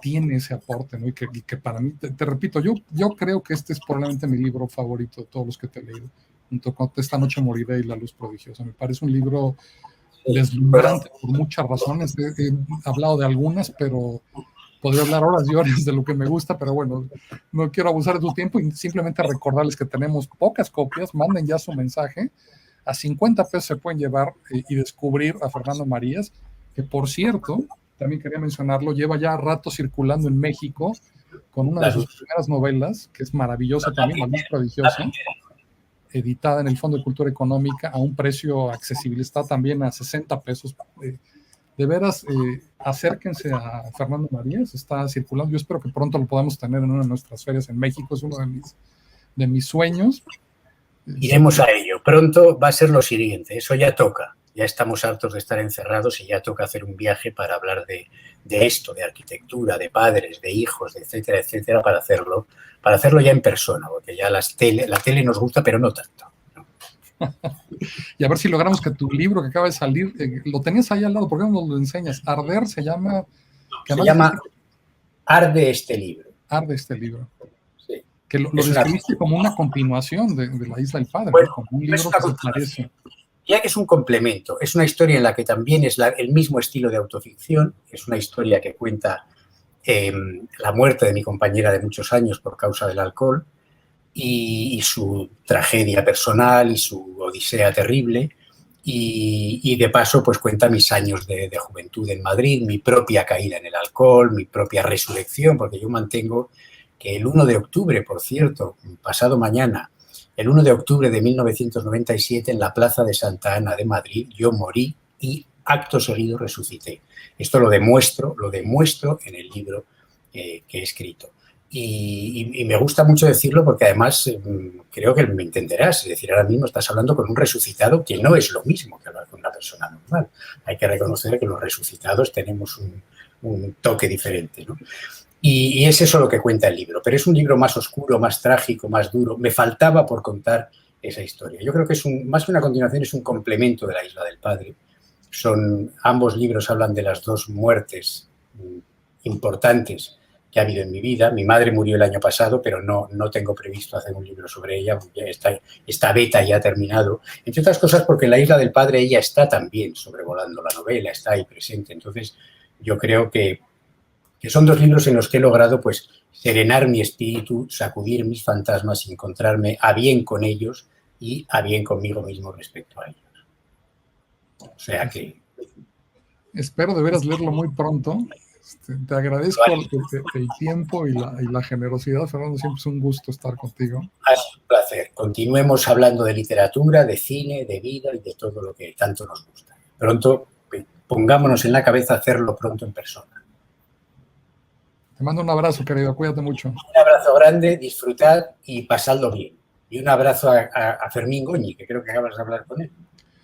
tiene ese aporte, ¿no? Y que para mí, te repito, yo creo que este es probablemente mi libro favorito de todos los que te he leído, junto con Esta noche moriré y La luz prodigiosa. Me parece un libro deslumbrante por muchas razones. He hablado de algunas, pero podría hablar horas y horas de lo que me gusta, pero bueno, no quiero abusar de tu tiempo, y simplemente recordarles que tenemos pocas copias. Manden ya su mensaje. A 50 pesos se pueden llevar y descubrir a Fernando Marías, que por cierto, también quería mencionarlo, lleva ya rato circulando en México con una de sus primeras novelas, que es maravillosa también, La luz prodigiosa, editada en el Fondo de Cultura Económica a un precio accesible. Está también a 60 pesos. De veras, acérquense a Fernando Marías, está circulando. Yo espero que pronto lo podamos tener en una de nuestras ferias en México. Es uno de mis sueños. Iremos a ello. Pronto va a ser lo siguiente, eso ya toca. Ya estamos hartos de estar encerrados y ya toca hacer un viaje para hablar de esto, de arquitectura, de padres, de hijos, de etcétera, etcétera, para hacerlo ya en persona, porque ya la tele nos gusta, pero no tanto, ¿no? Y a ver si logramos que tu libro que acaba de salir, lo tenías ahí al lado, ¿por qué no nos lo enseñas? Arder se llama... Se llama Arde este libro. Arde este libro. Sí. Que lo describiste como una continuación de La Isla del Padre, bueno, ¿no? Como un libro que se parece. Ya que es un complemento, es una historia en la que también es el mismo estilo de autoficción, es una historia que cuenta la muerte de mi compañera de muchos años por causa del alcohol y su tragedia personal y su odisea terrible, y de paso pues cuenta mis años de juventud en Madrid, mi propia caída en el alcohol, mi propia resurrección, porque yo mantengo que el 1 de octubre, por cierto, pasado mañana, el 1 de octubre de 1997, en la Plaza de Santa Ana de Madrid, yo morí y acto seguido resucité. Esto lo demuestro en el libro que he escrito. Y me gusta mucho decirlo porque además creo que me entenderás. Es decir, ahora mismo estás hablando con un resucitado, que no es lo mismo que hablar con una persona normal. Hay que reconocer que los resucitados tenemos un toque diferente, ¿no? Y es eso lo que cuenta el libro, pero es un libro más oscuro, más trágico, más duro. Me faltaba por contar esa historia. Yo creo que es más que una continuación, es un complemento de La Isla del Padre. Ambos libros hablan de las dos muertes importantes que ha habido en mi vida. Mi madre murió el año pasado, pero no tengo previsto hacer un libro sobre ella. Esta beta ya ha terminado. Entre otras cosas porque en La Isla del Padre ella está también sobrevolando la novela, está ahí presente. Entonces yo creo que son dos libros en los que he logrado pues serenar mi espíritu, sacudir mis fantasmas y encontrarme a bien con ellos y a bien conmigo mismo respecto a ellos. O sea que... Espero de veras leerlo muy pronto. Te agradezco el tiempo y la generosidad, Fernando. Siempre es un gusto estar contigo. Es un placer. Continuemos hablando de literatura, de cine, de vida y de todo lo que tanto nos gusta. Pronto, pongámonos en la cabeza hacerlo pronto en persona. Te mando un abrazo, querido. Cuídate mucho. Un abrazo grande, disfrutad y pasadlo bien. Y un abrazo a Fermín Goñi, que creo que acabas de hablar con él.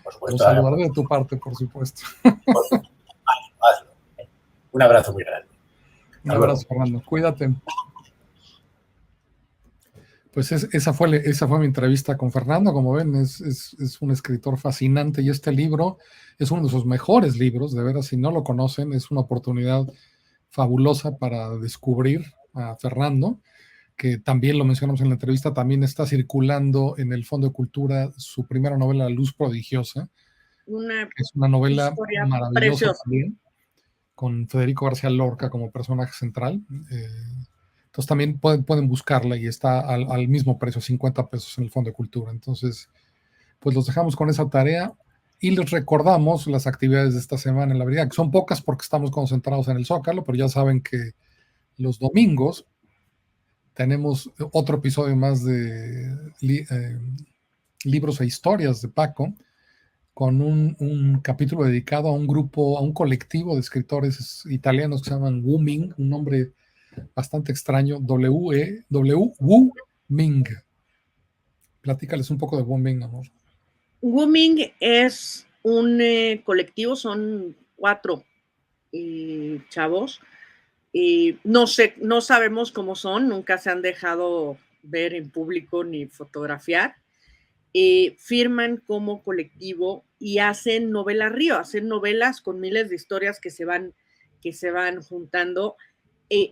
Por supuesto. Lo saludaré de tu parte, por supuesto. Hazlo. Un abrazo muy grande. Un abrazo, Fernando. Cuídate. Pues esa fue mi entrevista con Fernando. Como ven, es un escritor fascinante y este libro es uno de sus mejores libros. De veras, si no lo conocen, es una oportunidad fabulosa para descubrir a Fernando, que también lo mencionamos en la entrevista. También está circulando en el Fondo de Cultura su primera novela, La luz prodigiosa, una Es una novela historia maravillosa preciosa. también, con Federico García Lorca como personaje central. Entonces también pueden buscarla y está al mismo precio, 50 pesos en el Fondo de Cultura. Entonces, pues los dejamos con esa tarea y les recordamos las actividades de esta semana en la brigada, que son pocas porque estamos concentrados en el Zócalo, pero ya saben que los domingos tenemos otro episodio más de libros e historias de Paco, con un capítulo dedicado a un grupo, a un colectivo de escritores italianos que se llaman Wu Ming, un nombre bastante extraño, Wu Ming. Platícales un poco de Wu Ming, amor. Wu Ming es un colectivo, son 4 chavos. No sé, no sabemos cómo son, nunca se han dejado ver en público ni fotografiar. Firman como colectivo y hacen novela río, hacen novelas con miles de historias que se van juntando.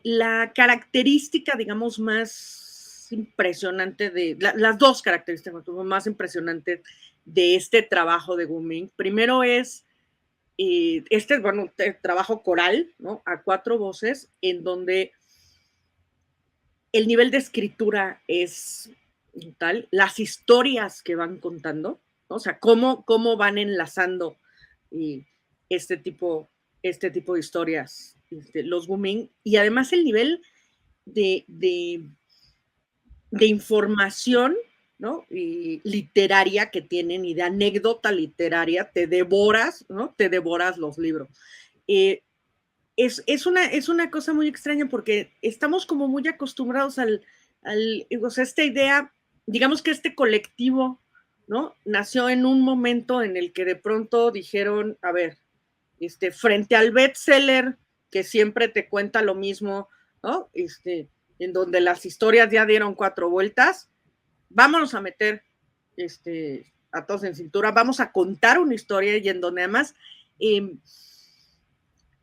La característica, digamos, más impresionante las 2 características más impresionantes de este trabajo de Wu Ming, primero es trabajo coral, ¿no? A 4 voces, en donde el nivel de escritura es tal, las historias que van contando, ¿no? O sea, cómo van enlazando este tipo de historias, los Wu Ming, y además el nivel de información, ¿no? Y literaria que tienen y de anécdota literaria, te devoras, ¿no? Te devoras los libros. Es una cosa muy extraña porque estamos como muy acostumbrados o sea, esta idea, digamos que este colectivo, ¿no? Nació en un momento en el que de pronto dijeron, a ver, frente al bestseller que siempre te cuenta lo mismo, ¿no? En donde las historias ya dieron 4 vueltas, vámonos a meter a todos en cintura, vamos a contar una historia y en donde además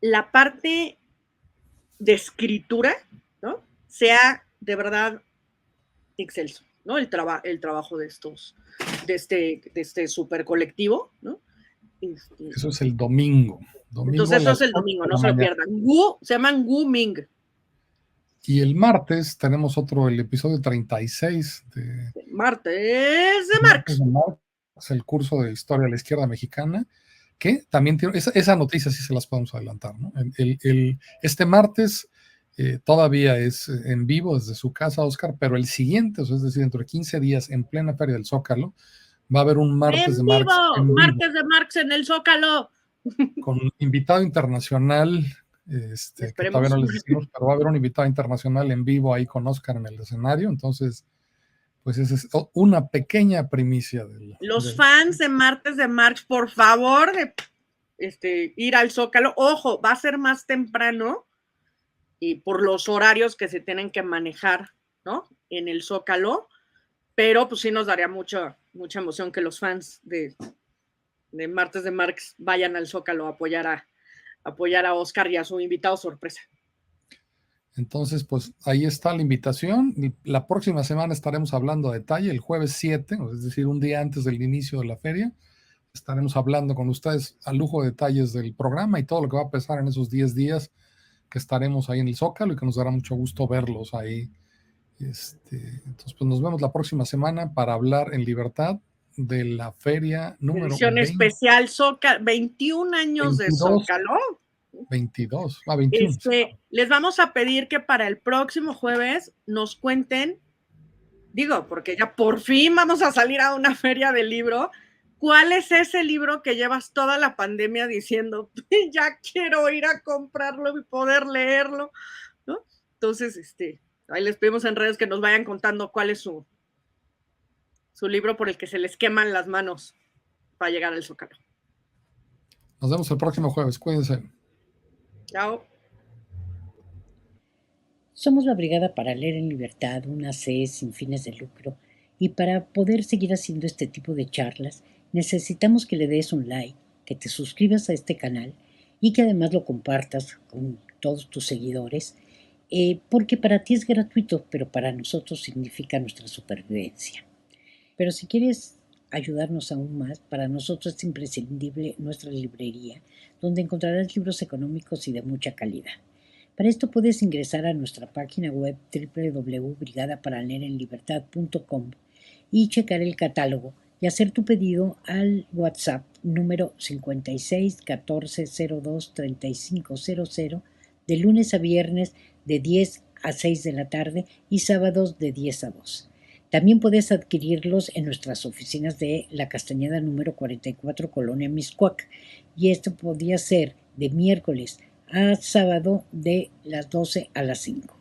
la parte de escritura, ¿no? Sea de verdad excelso, ¿no? El trabajo de este super colectivo, ¿no? Eso es el domingo. Entonces eso es el domingo, no se lo pierdan. Se llaman Wu Ming. Y el martes tenemos el episodio 36 de Martes de Marx. El curso de Historia de la Izquierda Mexicana, que también tiene, esa noticia sí se las podemos adelantar, ¿no? Este martes todavía es en vivo desde su casa, Oscar, pero el siguiente, es decir, dentro de 15 días, en plena Feria del Zócalo, va a haber un martes de Marx. Martes de Marx en el Zócalo. Con un invitado internacional, que todavía no les decimos, pero va a haber un invitado internacional en vivo ahí con Oscar en el escenario, entonces pues esa es una pequeña primicia los fans de Martes de Marx, por favor, ir al Zócalo. Ojo, va a ser más temprano y por los horarios que se tienen que manejar, ¿no? En el Zócalo, pero pues sí nos daría mucha emoción que los fans de Martes de Marx vayan al Zócalo a apoyar a Oscar y a su invitado sorpresa. Entonces, pues ahí está la invitación. La próxima semana estaremos hablando a detalle, el jueves 7, es decir, un día antes del inicio de la feria. Estaremos hablando con ustedes a lujo de detalles del programa y todo lo que va a pasar en esos 10 días que estaremos ahí en el Zócalo y que nos dará mucho gusto verlos ahí. Entonces, pues nos vemos la próxima semana para hablar en libertad de la feria número edición 20, especial Zócalo, 21 años 22, de Zócalo. 22, 21. Les vamos a pedir que para el próximo jueves nos cuenten, porque ya por fin vamos a salir a una feria del libro, ¿cuál es ese libro que llevas toda la pandemia diciendo, ya quiero ir a comprarlo y poder leerlo, ¿no? Entonces, ahí les pedimos en redes que nos vayan contando cuál es su libro por el que se les queman las manos para llegar al Zócalo. Nos vemos el próximo jueves, cuídense. Chao. Somos la Brigada para Leer en Libertad, una CE sin fines de lucro, y para poder seguir haciendo este tipo de charlas necesitamos que le des un like, que te suscribas a este canal y que además lo compartas con todos tus seguidores, porque para ti es gratuito, pero para nosotros significa nuestra supervivencia. Pero si quieres ayudarnos aún más, para nosotros es imprescindible nuestra librería, donde encontrarás libros económicos y de mucha calidad. Para esto puedes ingresar a nuestra página web www.brigadaparaLeerEnLibertad.com y checar el catálogo y hacer tu pedido al WhatsApp número 56 14 02 3500 de lunes a viernes de 10 a 6 de la tarde y sábados de 10 a 2. También puedes adquirirlos en nuestras oficinas de La Castañeda número 44, Colonia Mixcoac, y esto podría ser de miércoles a sábado de las 12 a las 5.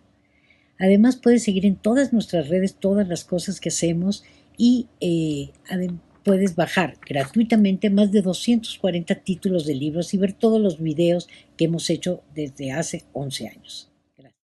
Además, puedes seguir en todas nuestras redes todas las cosas que hacemos y puedes bajar gratuitamente más de 240 títulos de libros y ver todos los videos que hemos hecho desde hace 11 años. Gracias.